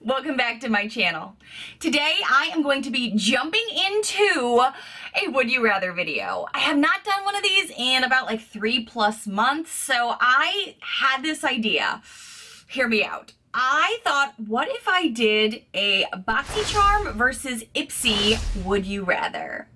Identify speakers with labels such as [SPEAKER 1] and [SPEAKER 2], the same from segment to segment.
[SPEAKER 1] welcome back to my channel. Today I am going to be jumping into a would you rather video. I have not done one of these in about like 3+ months, so I had this idea. Hear me out. I thought, what if I did a Boxycharm versus IPSY would you rather?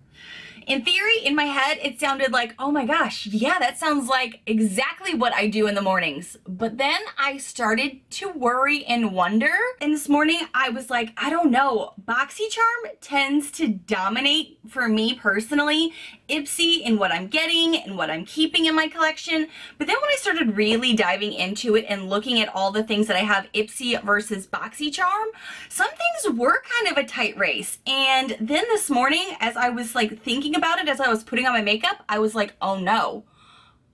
[SPEAKER 1] In theory, in my head, it sounded like, oh my gosh, yeah, that sounds like exactly what I do in the mornings. But then I started to worry and wonder. And this morning I was like, I don't know, Boxycharm tends to dominate for me personally, IPSY in what I'm getting and what I'm keeping in my collection. But then when I started really diving into it and looking at all the things that I have IPSY versus Boxycharm, some things were kind of a tight race. And then this morning, as I was like thinking about it as I was putting on my makeup, I was like, oh no,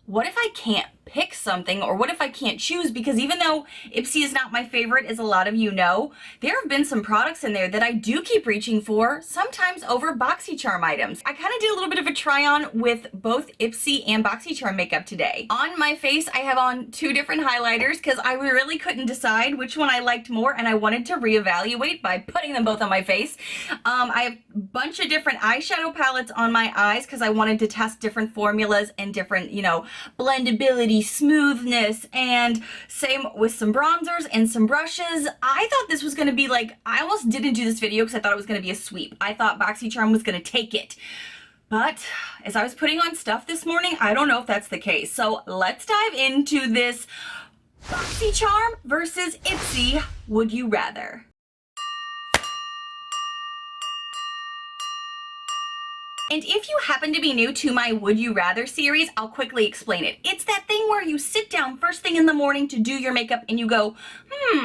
[SPEAKER 1] what if I can't pick something, or what if I can't choose? Because even though IPSY is not my favorite, as a lot of you know, there have been some products in there that I do keep reaching for, sometimes over Boxycharm items. I kind of did a little bit of a try on with both IPSY and Boxycharm makeup today. On my face, I have on two different highlighters because I really couldn't decide which one I liked more, and I wanted to reevaluate by putting them both on my face. I have a bunch of different eyeshadow palettes on my eyes because I wanted to test different formulas and different, you know, blendability, smoothness, and same with some bronzers and some brushes. I thought this was going to be like, I almost didn't do this video because I thought it was going to be a sweep. I thought Boxycharm was going to take it. But as I was putting on stuff this morning, I don't know if that's the case. So let's dive into this Boxycharm versus IPSY would you rather. And if you happen to be new to my Would You Rather series, I'll quickly explain it. It's that thing where you sit down first thing in the morning to do your makeup and you go,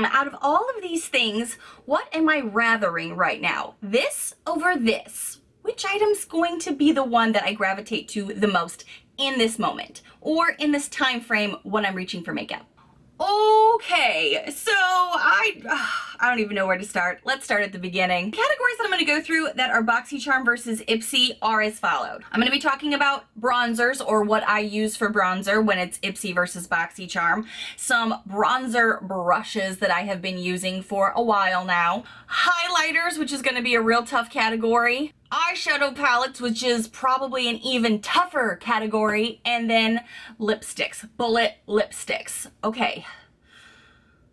[SPEAKER 1] out of all of these things, what am I rathering right now? This over this? Which item's going to be the one that I gravitate to the most in this moment or in this time frame when I'm reaching for makeup? Okay, so I don't even know where to start. Let's start at the beginning. The categories that I'm going to go through that are Boxycharm versus IPSY are as followed. I'm going to be talking about bronzers, or what I use for bronzer when it's IPSY versus Boxycharm. Some bronzer brushes that I have been using for a while now. Highlighters, which is going to be a real tough category. Eyeshadow palettes, which is probably an even tougher category, and then lipsticks, bullet lipsticks. Okay,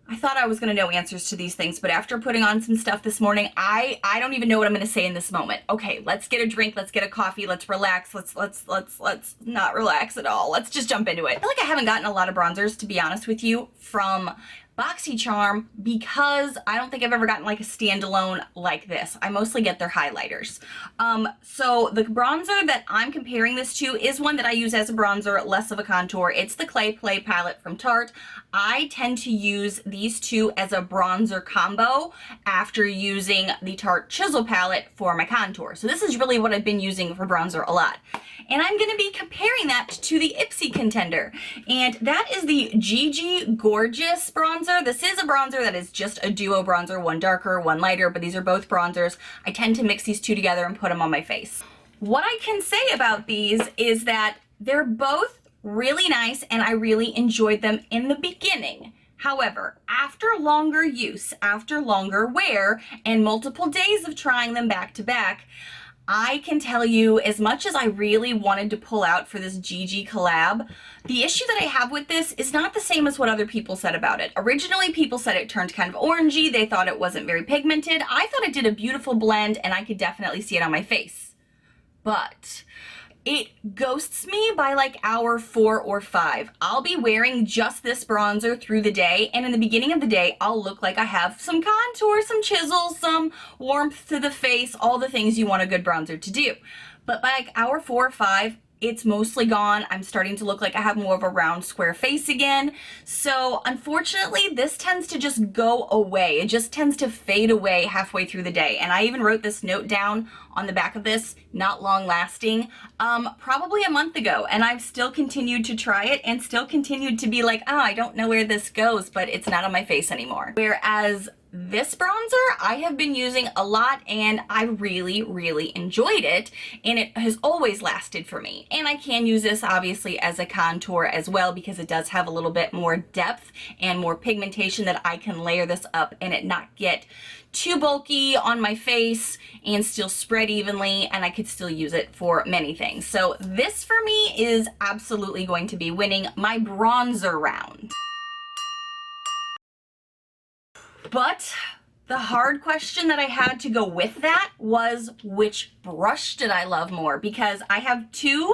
[SPEAKER 1] I thought I was gonna know answers to these things, but after putting on some stuff this morning, I don't even know what I'm gonna say in this moment. Okay, let's get a drink, let's get a coffee, let's relax, let's not relax at all. Let's just jump into it. I feel like I haven't gotten a lot of bronzers, to be honest with you, from Boxycharm because I don't think I've ever gotten like a standalone like this. I mostly get their highlighters. So the bronzer that I'm comparing this to is one that I use as a bronzer, less of a contour. It's the Clay Play palette from Tarte. I tend to use these two as a bronzer combo after using the Tarte Chisel palette for my contour. So this is really what I've been using for bronzer a lot. And I'm going to be comparing that to the IPSY contender. And that is the Gigi Gorgeous bronzer. This is a bronzer that is just a duo bronzer, one darker, one lighter, but these are both bronzers. I tend to mix these two together and put them on my face. What I can say about these is that they're both really nice and I really enjoyed them in the beginning. However, after longer use, after longer wear, and multiple days of trying them back to back, I can tell you, as much as I really wanted to pull out for this Gigi collab, the issue that I have with this is not the same as what other people said about it. Originally, people said it turned kind of orangey. They thought it wasn't very pigmented. I thought it did a beautiful blend and I could definitely see it on my face. But it ghosts me by like hour 4 or 5. I'll be wearing just this bronzer through the day, and in the beginning of the day, I'll look like I have some contour, some chisel, some warmth to the face, all the things you want a good bronzer to do. But by like hour 4 or 5, it's mostly gone. I'm starting to look like I have more of a round square face again. So unfortunately, this tends to just go away. It just tends to fade away halfway through the day. And I even wrote this note down on the back of this, not long lasting, probably a month ago. And I've still continued to try it and still continued to be like, oh, I don't know where this goes, but it's not on my face anymore. Whereas this bronzer I have been using a lot and I really, really enjoyed it, and it has always lasted for me. And I can use this obviously as a contour as well because it does have a little bit more depth and more pigmentation that I can layer this up and it not get too bulky on my face and still spread evenly, and I could still use it for many things. So this for me is absolutely going to be winning my bronzer round. But the hard question that I had to go with that was, which brush did I love more? Because I have two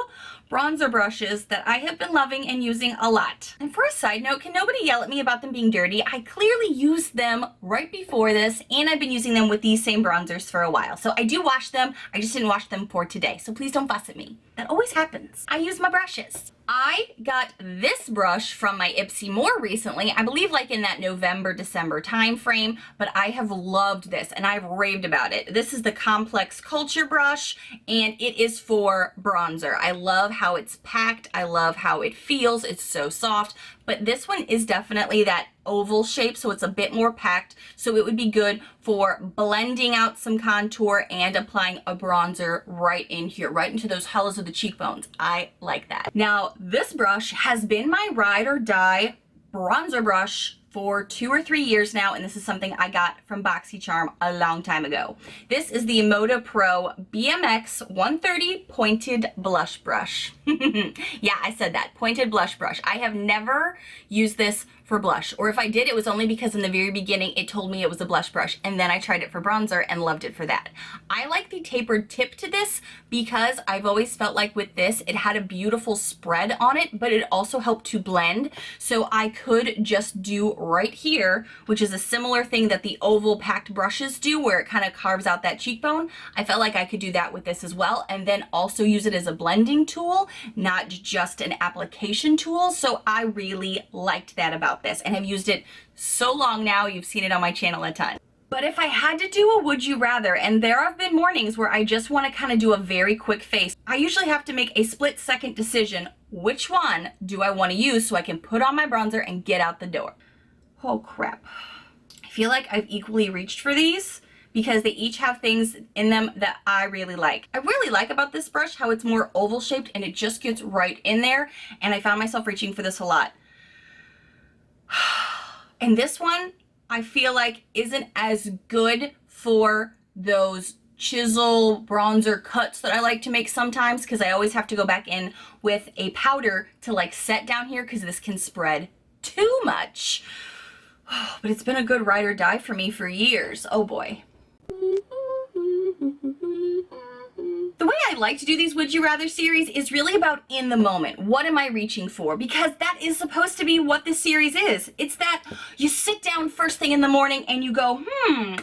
[SPEAKER 1] bronzer brushes that I have been loving and using a lot. And for a side note, can nobody yell at me about them being dirty? I clearly used them right before this, and I've been using them with these same bronzers for a while. So I do wash them, I just didn't wash them for today. So please don't fuss at me. That always happens. I use my brushes. I got this brush from my IPSY more recently, I believe like in that November, December time frame, but I have loved this and I've raved about it. This is the Complex Culture brush, and it is for bronzer. I love how it's packed. I love how it feels. It's so soft, but this one is definitely that oval shape, so it's a bit more packed, so it would be good for blending out some contour and applying a bronzer right in here, right into those hollows of the cheekbones. I like that. Now, this brush has been my ride or die bronzer brush for 2 or 3 years now, and this is something I got from Boxycharm a long time ago. This is the Moda Pro BMX 130 Pointed Blush Brush. Yeah, I said that, pointed blush brush. I have never used this for blush, or if I did, it was only because in the very beginning it told me it was a blush brush, and then I tried it for bronzer and loved it for that. I like the tapered tip to this because I've always felt like with this it had a beautiful spread on it, but it also helped to blend, so I could just do right here, which is a similar thing that the oval packed brushes do where it kind of carves out that cheekbone. I felt like I could do that with this as well, and then also use it as a blending tool, not just an application tool. So I really liked that about this and have used it so long now. You've seen it on my channel a ton. But if I had to do a would you rather, and there have been mornings where I just want to kind of do a very quick face, I usually have to make a split-second decision. Which one do I want to use so I can put on my bronzer and get out the door? Oh crap. I feel like I've equally reached for these because they each have things in them that I really like. I really like about this brush how it's more oval shaped and it just gets right in there, and I found myself reaching for this a lot. And this one, I feel like isn't as good for those chisel bronzer cuts that I like to make sometimes, because I always have to go back in with a powder to like set down here because this can spread too much. But it's been a good ride or die for me for years. Oh boy. The way I like to do these Would You Rather series is really about in the moment. What am I reaching for? Because that is supposed to be what this series is. It's that you sit down first thing in the morning and you go,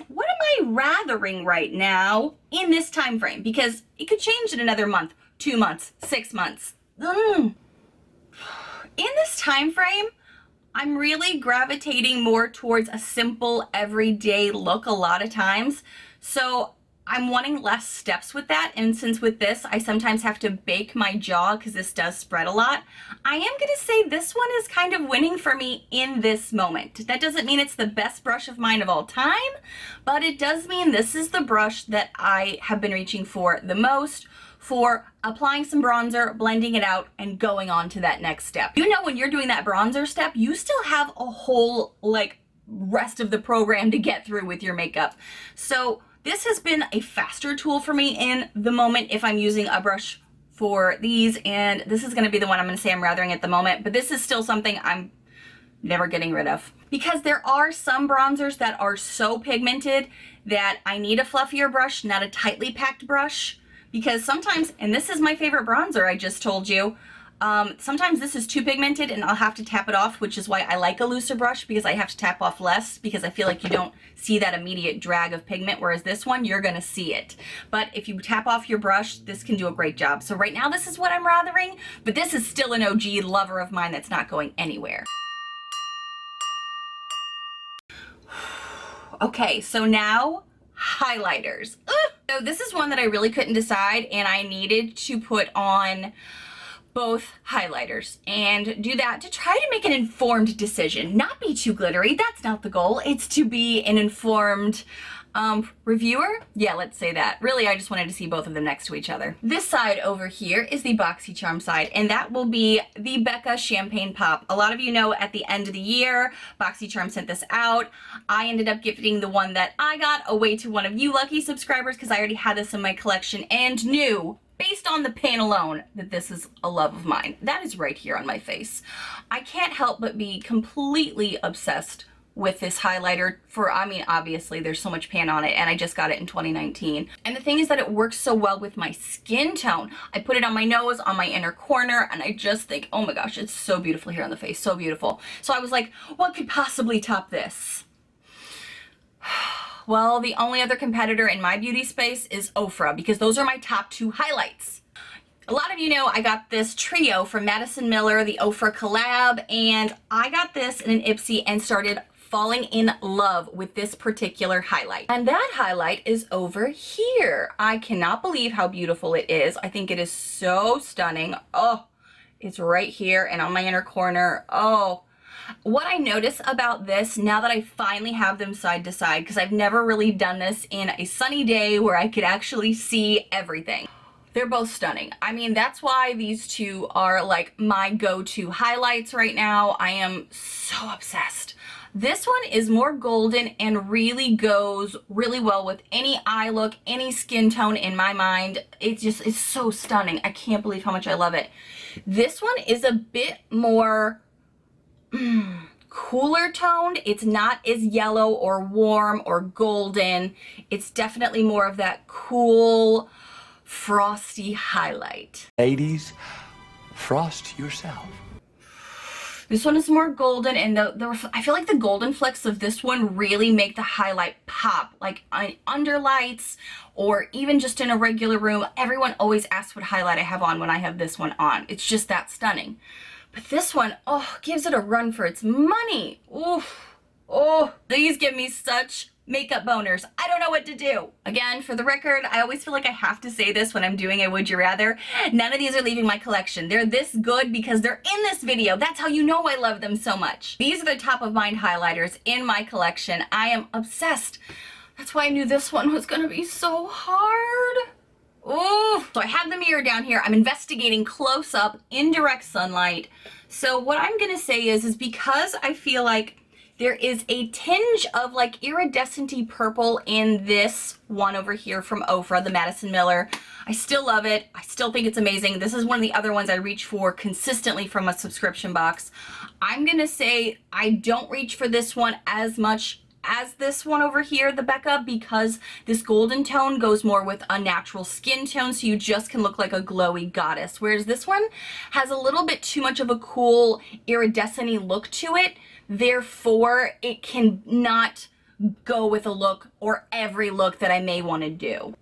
[SPEAKER 1] what am I rathering right now in this time frame? Because it could change in another month, 2 months, 6 months. In this time frame, I'm really gravitating more towards a simple everyday look a lot of times. So I'm wanting less steps with that, and since with this I sometimes have to bake my jaw because this does spread a lot, I am going to say this one is kind of winning for me in this moment. That doesn't mean it's the best brush of mine of all time, but it does mean this is the brush that I have been reaching for the most for applying some bronzer, blending it out, and going on to that next step. You know, when you're doing that bronzer step, you still have a whole like rest of the program to get through with your makeup. So this has been a faster tool for me in the moment if I'm using a brush for these, and this is going to be the one I'm going to say I'm rathering at the moment, but this is still something I'm never getting rid of. Because there are some bronzers that are so pigmented that I need a fluffier brush, not a tightly packed brush, because sometimes, and this is my favorite bronzer I just told you, sometimes this is too pigmented and I'll have to tap it off, which is why I like a looser brush, because I have to tap off less because I feel like you don't see that immediate drag of pigment, whereas this one, you're gonna see it. But if you tap off your brush, this can do a great job. So right now this is what I'm rathering, but this is still an OG lover of mine that's not going anywhere. Okay, so now highlighters. So this is one that I really couldn't decide, and I needed to put on both highlighters and do that to try to make an informed decision. Not be too glittery, that's not the goal. It's to be an informed reviewer? Yeah, let's say that. Really, I just wanted to see both of them next to each other. This side over here is the Boxycharm side, and that will be the Becca Champagne Pop. A lot of you know at the end of the year, Boxycharm sent this out. I ended up gifting the one that I got away to one of you lucky subscribers because I already had this in my collection and knew, based on the pan alone, that this is a love of mine. That is right here on my face. I can't help but be completely obsessed with this highlighter for, I mean, obviously there's so much pan on it and I just got it in 2019. And the thing is that it works so well with my skin tone. I put it on my nose, on my inner corner, and I just think, oh my gosh, it's so beautiful here on the face, so beautiful. So I was like, what could possibly top this? Well, the only other competitor in my beauty space is Ofra, because those are my top two highlights. A lot of you know I got this trio from Madison Miller, the Ofra collab, and I got this in an IPSY and started falling in love with this particular highlight. And that highlight is over here. I cannot believe how beautiful it is. I think it is so stunning. Oh, it's right here and on my inner corner. Oh, what I notice about this now that I finally have them side to side, because I've never really done this in a sunny day where I could actually see everything. They're both stunning. I mean, that's why these two are like my go-to highlights right now. I am so obsessed. This one is more golden and really goes really well with any eye look, any skin tone in my mind. It just is so stunning. I can't believe how much I love it. This one is a bit more cooler toned. It's not as yellow or warm or golden. It's definitely more of that cool, frosty highlight.
[SPEAKER 2] Ladies, frost yourself.
[SPEAKER 1] This one is more golden, and I feel like the golden flecks of this one really make the highlight pop, like under lights or even just in a regular room. Everyone always asks what highlight I have on when I have this one on. It's just that stunning. But this one, oh, gives it a run for its money. Oof. Oh, these give me such makeup boners. I don't know what to do. Again, for the record, I always feel like I have to say this when I'm doing a Would You Rather. None of these are leaving my collection. They're this good because they're in this video. That's how you know I love them so much. These are the top of mind highlighters in my collection. I am obsessed. That's why I knew this one was gonna be so hard. Ooh. So I have the mirror down here. I'm investigating close up in direct sunlight. So what I'm gonna say is because I feel like there is a tinge of like iridescent-y purple in this one over here from Ofra, the Madison Miller. I still love it. I still think it's amazing. This is one of the other ones I reach for consistently from a subscription box. I'm gonna say I don't reach for this one as much as this one over here, the Becca, because this golden tone goes more with a natural skin tone, so you just can look like a glowy goddess. Whereas this one has a little bit too much of a cool iridescent-y look to it. Therefore, it can not go with a look or every look that I may want to do.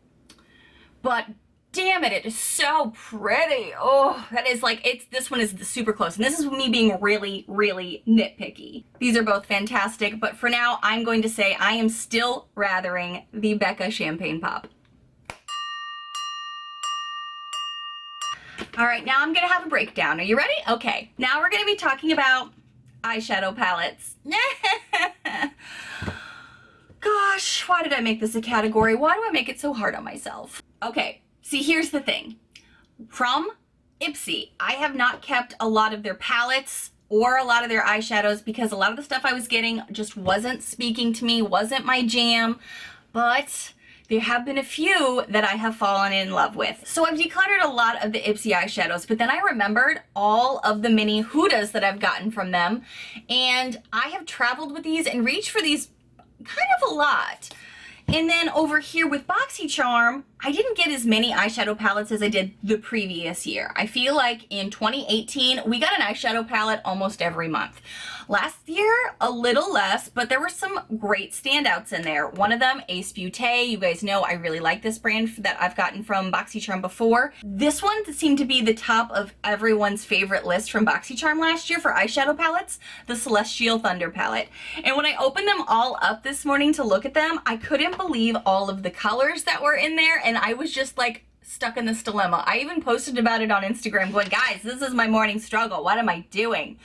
[SPEAKER 1] But damn it, it is so pretty. Oh, that is like, this one is super close. And this is me being really, really nitpicky. These are both fantastic, but for now, I'm going to say I am still rathering the Becca Champagne Pop. All right, now I'm gonna have a breakdown. Are you ready? Okay, now we're gonna be talking about eyeshadow palettes. Gosh, why did I make this a category? Why do I make it so hard on myself? Okay, see, here's the thing. From IPSY, I have not kept a lot of their palettes or a lot of their eyeshadows because a lot of the stuff I was getting just wasn't speaking to me, wasn't my jam, but there have been a few that I have fallen in love with. So I've decluttered a lot of the IPSY eyeshadows, but then I remembered all of the mini Hudas that I've gotten from them, and I have traveled with these and reached for these kind of a lot. And then over here with Boxycharm, I didn't get as many eyeshadow palettes as I did the previous year. I feel like in 2018, we got an eyeshadow palette almost every month. Last year, a little less, but there were some great standouts in there. One of them, Ace Beauté. You guys know I really like this brand that I've gotten from Boxycharm before. This one seemed to be the top of everyone's favorite list from Boxycharm last year for eyeshadow palettes, the Celestial Thunder palette. And when I opened them all up this morning to look at them, I couldn't believe all of the colors that were in there, and I was just like stuck in this dilemma. I even posted about it on Instagram going, guys, this is my morning struggle. What am I doing?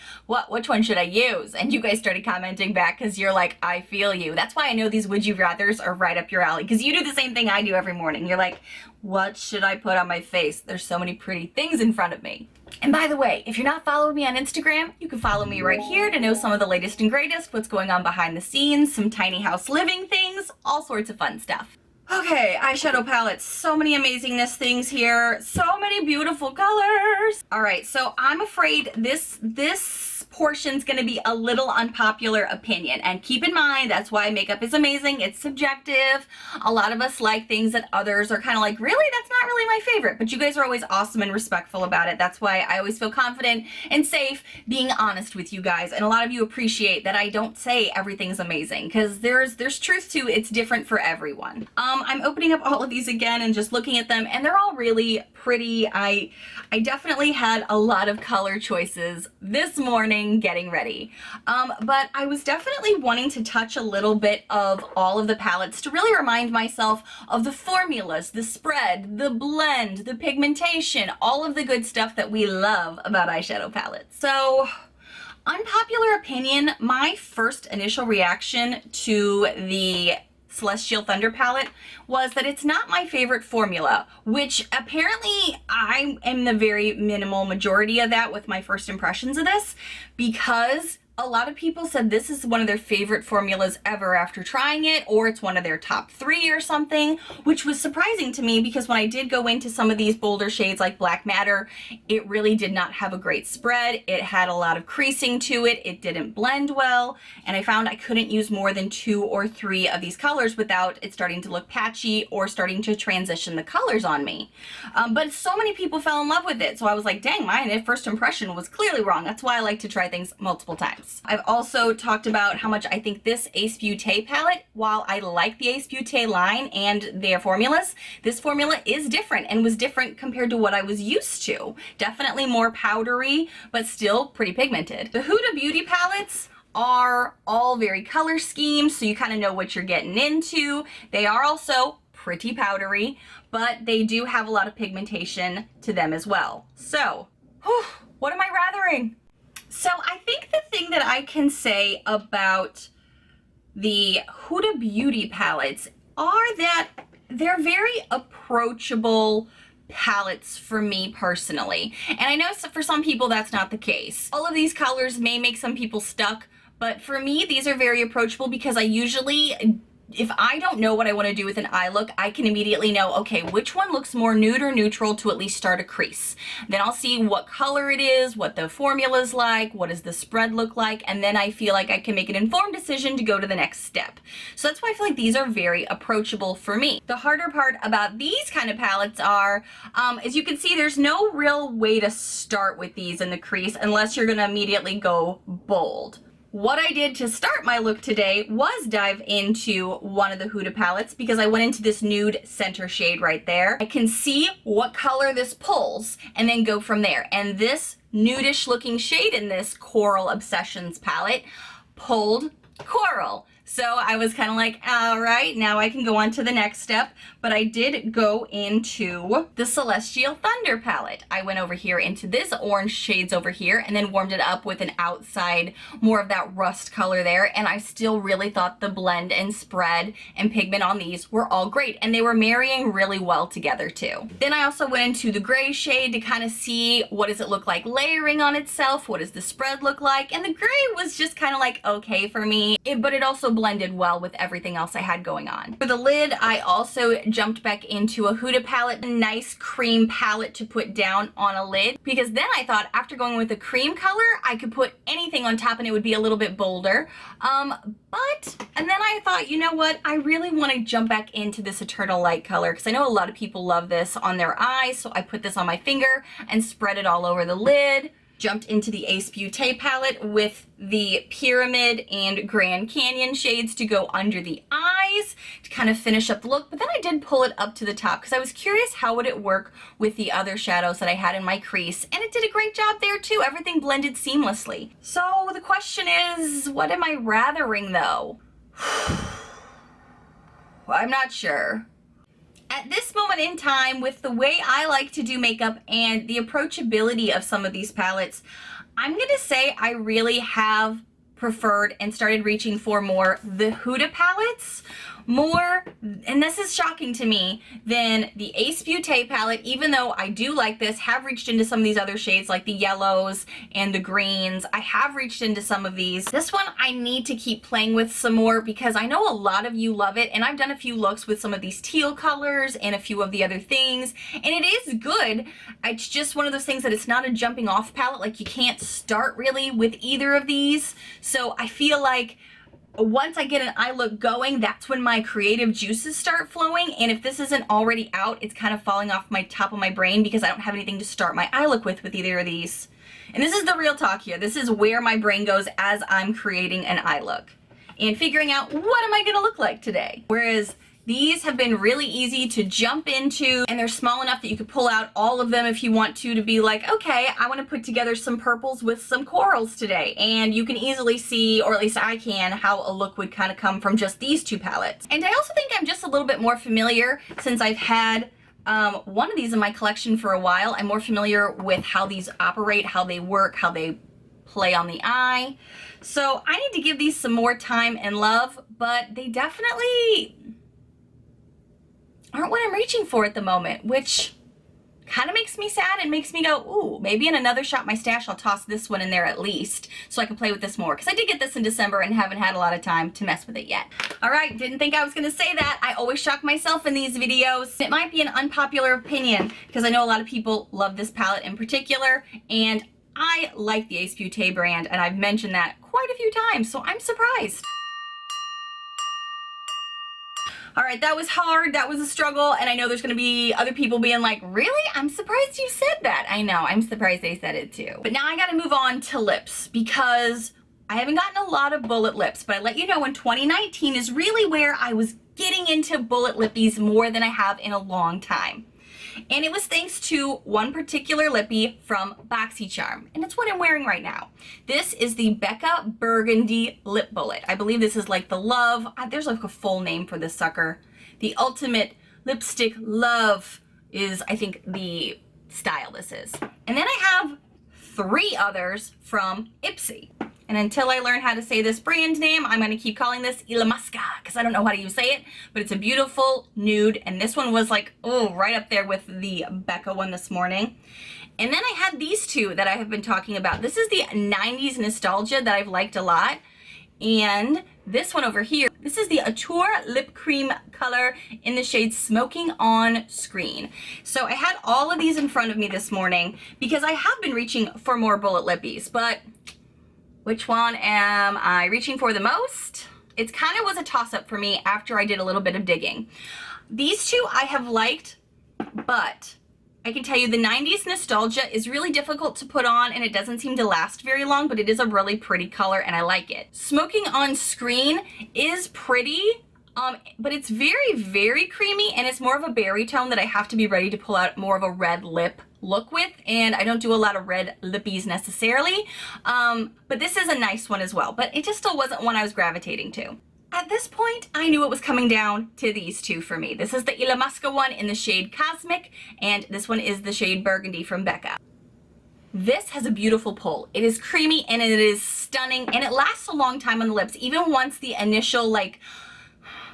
[SPEAKER 1] Which one should I use? And you guys started commenting back because you're like, I feel you. That's why I know these would you rathers are right up your alley, because you do the same thing I do every morning. You're like, what should I put on my face? There's so many pretty things in front of me. And by the way, if you're not following me on Instagram, you can follow me right here to know some of the latest and greatest, what's going on behind the scenes, some tiny house living things, all sorts of fun stuff. Okay, eyeshadow palettes. So many amazingness things here. So many beautiful colors. All right, so I'm afraid this portion's gonna be a little unpopular opinion. And keep in mind, that's why makeup is amazing. It's subjective. A lot of us like things that others are kind of like, really? That's not really my favorite. But you guys are always awesome and respectful about it. That's why I always feel confident and safe being honest with you guys. And a lot of you appreciate that I don't say everything's amazing, because there's truth to it's different for everyone. I'm opening up all of these again and just looking at them, and they're all really pretty. I definitely had a lot of color choices this morning getting ready. But I was definitely wanting to touch a little bit of all of the palettes to really remind myself of the formulas, the spread, the blend, the pigmentation, all of the good stuff that we love about eyeshadow palettes. So, unpopular opinion, my first initial reaction to the Celestial Thunder palette was that it's not my favorite formula, which apparently I am the very minimal majority of that with my first impressions of this, because a lot of people said this is one of their favorite formulas ever after trying it, or it's one of their top 3 or something, which was surprising to me because when I did go into some of these bolder shades like Black Matter, it really did not have a great spread. It had a lot of creasing to it. It didn't blend well, and I found I couldn't use more than 2 or 3 of these colors without it starting to look patchy or starting to transition the colors on me. But so many people fell in love with it, so I was like, dang, my first impression was clearly wrong. That's why I like to try things multiple times. I've also talked about how much I think this Ace Beauté palette, while I like the Ace Beauté line and their formulas, this formula is different and was different compared to what I was used to. Definitely more powdery, but still pretty pigmented. The Huda Beauty palettes are all very color schemes, so you kind of know what you're getting into. They are also pretty powdery, but they do have a lot of pigmentation to them as well. So, what am I rathering? So I think the thing that I can say about the Huda Beauty palettes are that they're very approachable palettes for me personally. And I know for some people that's not the case. All of these colors may make some people stuck, but for me these are very approachable because I usually, if I don't know what I want to do with an eye look, I can immediately know, okay, which one looks more nude or neutral to at least start a crease. Then I'll see what color it is, what the formula's like, what does the spread look like, and then I feel like I can make an informed decision to go to the next step. So that's why I feel like these are very approachable for me. The harder part about these kind of palettes are, as you can see, there's no real way to start with these in the crease unless you're gonna immediately go bold. What I did to start my look today was dive into one of the Huda palettes because I went into this nude center shade right there. I can see what color this pulls and then go from there. And this nudish looking shade in this Coral Obsessions palette pulled coral. So I was kind of like, all right, now I can go on to the next step. But I did go into the Celestial Thunder palette. I went over here into this orange shades over here and then warmed it up with an outside, more of that rust color there. And I still really thought the blend and spread and pigment on these were all great. And they were marrying really well together too. Then I also went into the gray shade to kind of see what does it look like layering on itself? What does the spread look like? And the gray was just kind of like okay for me, but it also blended well with everything else I had going on. For the lid, I also jumped back into a Huda palette, a nice cream palette to put down on a lid, because then I thought after going with a cream color, I could put anything on top and it would be a little bit bolder. And then I thought, you know what? I really want to jump back into this Eternal Light color because I know a lot of people love this on their eyes, so I put this on my finger and spread it all over the lid. Jumped into the Ace Beauté palette with the Pyramid and Grand Canyon shades to go under the eyes to kind of finish up the look. But then I did pull it up to the top because I was curious how would it work with the other shadows that I had in my crease. And it did a great job there too. Everything blended seamlessly. So the question is, what am I rathering though? I'm not sure. At this moment in time, with the way I like to do makeup and the approachability of some of these palettes, I'm gonna say I really have preferred and started reaching for more the Huda palettes, more, and this is shocking to me, than the Ace Beauté palette, even though I do like this, have reached into some of these other shades like the yellows and the greens. I have reached into some of these. This one I need to keep playing with some more because I know a lot of you love it, and I've done a few looks with some of these teal colors and a few of the other things, and it is good. It's just one of those things that it's not a jumping off palette. Like, you can't start really with either of these. So I feel like once I get an eye look going, that's when my creative juices start flowing. And if this isn't already out, it's kind of falling off my top of my brain because I don't have anything to start my eye look with either of these. And this is the real talk here. This is where my brain goes as I'm creating an eye look and figuring out what am I gonna look like today. Whereas these have been really easy to jump into, and they're small enough that you could pull out all of them if you want to be like, okay, I want to put together some purples with some corals today. And you can easily see, or at least I can, how a look would kind of come from just these two palettes. And I also think I'm just a little bit more familiar since I've had one of these in my collection for a while. I'm more familiar with how these operate, how they work, how they play on the eye. So I need to give these some more time and love, but they definitely aren't what I'm reaching for at the moment, which kind of makes me sad and makes me go, ooh, maybe in another Shop My Stash I'll toss this one in there at least so I can play with this more, because I did get this in December and haven't had a lot of time to mess with it yet. All right, didn't think I was going to say that. I always shock myself in these videos. It might be an unpopular opinion because I know a lot of people love this palette in particular, and I like the Ace Beauté brand, and I've mentioned that quite a few times, so I'm surprised. All right, that was hard, that was a struggle, and I know there's gonna be other people being like, really? I'm surprised you said that. I know, I'm surprised they said it too. But now I gotta move on to lips because I haven't gotten a lot of bullet lips, but I let you know in 2019 is really where I was getting into bullet lippies more than I have in a long time. And it was thanks to one particular lippy from Boxycharm, and it's what I'm wearing right now. This is the Becca Burgundy Lip Bullet. I believe this is like the Love, there's like a full name for this sucker. The Ultimate Lipstick Love is, I think, the style this is. And then I have 3 others from IPSY. And until I learn how to say this brand name, I'm gonna keep calling this Ilamasca because I don't know how to even say it, but it's a beautiful nude. And this one was like, oh, right up there with the Becca one this morning. And then I had these two that I have been talking about. This is the 90s Nostalgia that I've liked a lot. And this one over here, this is the Atour Lip Cream color in the shade Smoking on Screen. So I had all of these in front of me this morning because I have been reaching for more bullet lippies, but which one am I reaching for the most? It kind of was a toss-up for me after I did a little bit of digging. These two I have liked, but I can tell you the 90s Nostalgia is really difficult to put on and it doesn't seem to last very long, but it is a really pretty color and I like it. Smoking on Screen is pretty, but it's very, very creamy and it's more of a berry tone that I have to be ready to pull out more of a red lip look with, and I don't do a lot of red lippies necessarily, but this is a nice one as well, but it just still wasn't one I was gravitating to. At this point, I knew it was coming down to these two for me. This is the Ilamasca one in the shade Cosmic, and this one is the shade Burgundy from Becca. This has a beautiful pull. It is creamy and it is stunning, and it lasts a long time on the lips, even once the initial, like,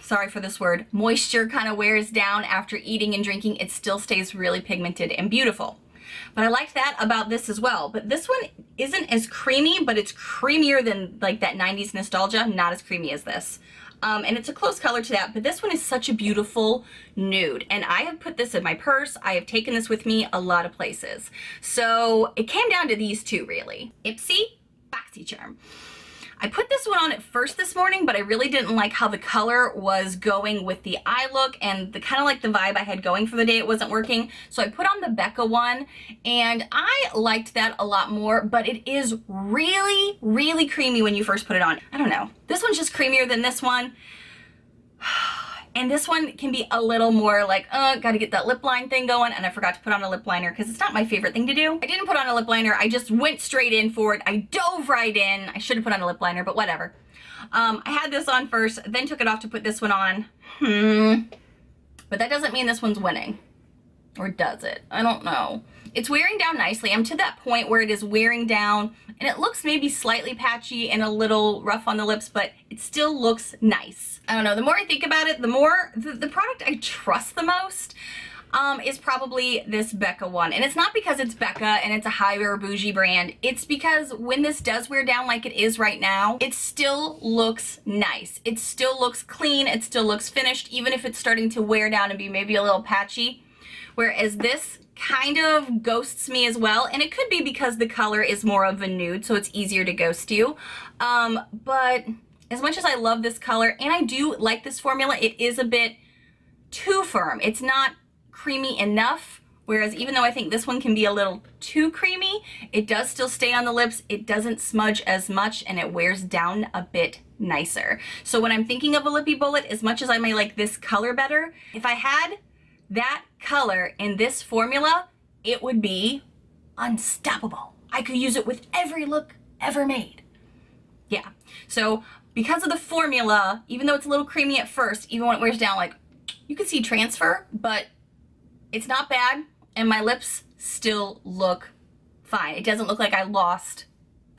[SPEAKER 1] sorry for this word, moisture kind of wears down after eating and drinking, it still stays really pigmented and beautiful. But I like that about this as well. But this one isn't as creamy, but it's creamier than like that 90s Nostalgia, not as creamy as this. And it's a close color to that, but this one is such a beautiful nude. And I have put this in my purse. I have taken this with me a lot of places. So it came down to these two really. IPSY, Boxycharm. I put this one on at first this morning, but I really didn't like how the color was going with the eye look and the kind of like the vibe I had going for the day. It wasn't working. So I put on the Becca one and I liked that a lot more, but it is really, really creamy when you first put it on. I don't know. This one's just creamier than this one. And this one can be a little more like, gotta get that lip line thing going, and I forgot to put on a lip liner because it's not my favorite thing to do. I didn't put on a lip liner, I just went straight in for it. I dove right in. I should have put on a lip liner, but whatever. I had this on first, then took it off to put this one on. But that doesn't mean this one's winning. Or does it? I don't know. It's wearing down nicely. I'm to that point where it is wearing down and it looks maybe slightly patchy and a little rough on the lips, but it still looks nice. I don't know, the more I think about it, the more, the product I trust the most is probably this Becca one. And it's not because it's Becca and it's a high or bougie brand. It's because when this does wear down like it is right now, it still looks nice. It still looks clean. It still looks finished, even if it's starting to wear down and be maybe a little patchy. Whereas this kind of ghosts me as well, and it could be because the color is more of a nude, so it's easier to ghost you. But as much as I love this color, and I do like this formula, it is a bit too firm. It's not creamy enough, whereas even though I think this one can be a little too creamy, it does still stay on the lips, it doesn't smudge as much, and it wears down a bit nicer. So when I'm thinking of a lippy bullet, as much as I may like this color better, if I had that color in this formula, it would be unstoppable. I could use it with every look ever made. Yeah, so because of the formula, even though it's a little creamy at first, even when it wears down, like, you can see transfer, but it's not bad, and my lips still look fine. It doesn't look like I lost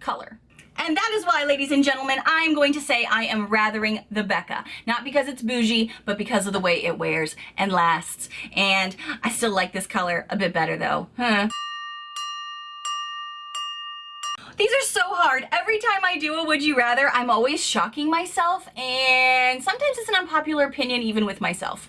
[SPEAKER 1] color. And that is why, ladies and gentlemen, I'm going to say I am rathering the Becca. Not because it's bougie, but because of the way it wears and lasts. And I still like this color a bit better though. These are so hard. Every time I do a Would You Rather, I'm always shocking myself, and sometimes it's an unpopular opinion even with myself.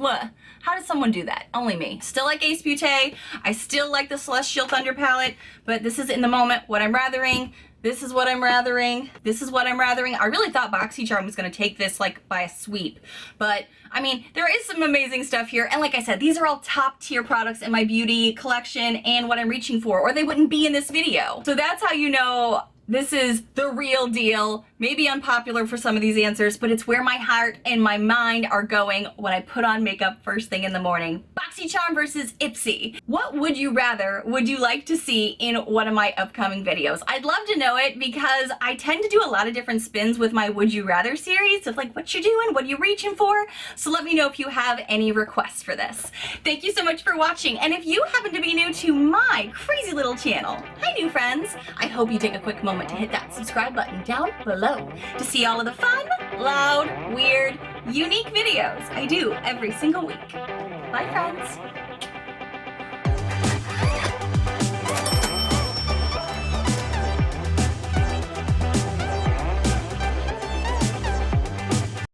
[SPEAKER 1] How does someone do that? Only me. Still like Ace Beauté. I still like the Celestial Thunder palette, but this is in the moment what I'm rathering. This is what I'm rathering. This is what I'm rathering. I really thought Boxycharm was gonna take this like by a sweep, but I mean, there is some amazing stuff here. And like I said, these are all top tier products in my beauty collection and what I'm reaching for, or they wouldn't be in this video. So that's how you know this is the real deal. Maybe unpopular for some of these answers, but it's where my heart and my mind are going when I put on makeup first thing in the morning. Boxycharm versus IPSY. What would you rather would you like to see in one of my upcoming videos? I'd love to know it because I tend to do a lot of different spins with my Would You Rather series of like what you're doing, what are you reaching for? So let me know if you have any requests for this. Thank you so much for watching. And if you happen to be new to my crazy little channel, hi new friends, I hope you take a quick moment to hit that subscribe button down below to see all of the fun, loud, weird, unique videos I do every single week. Bye friends.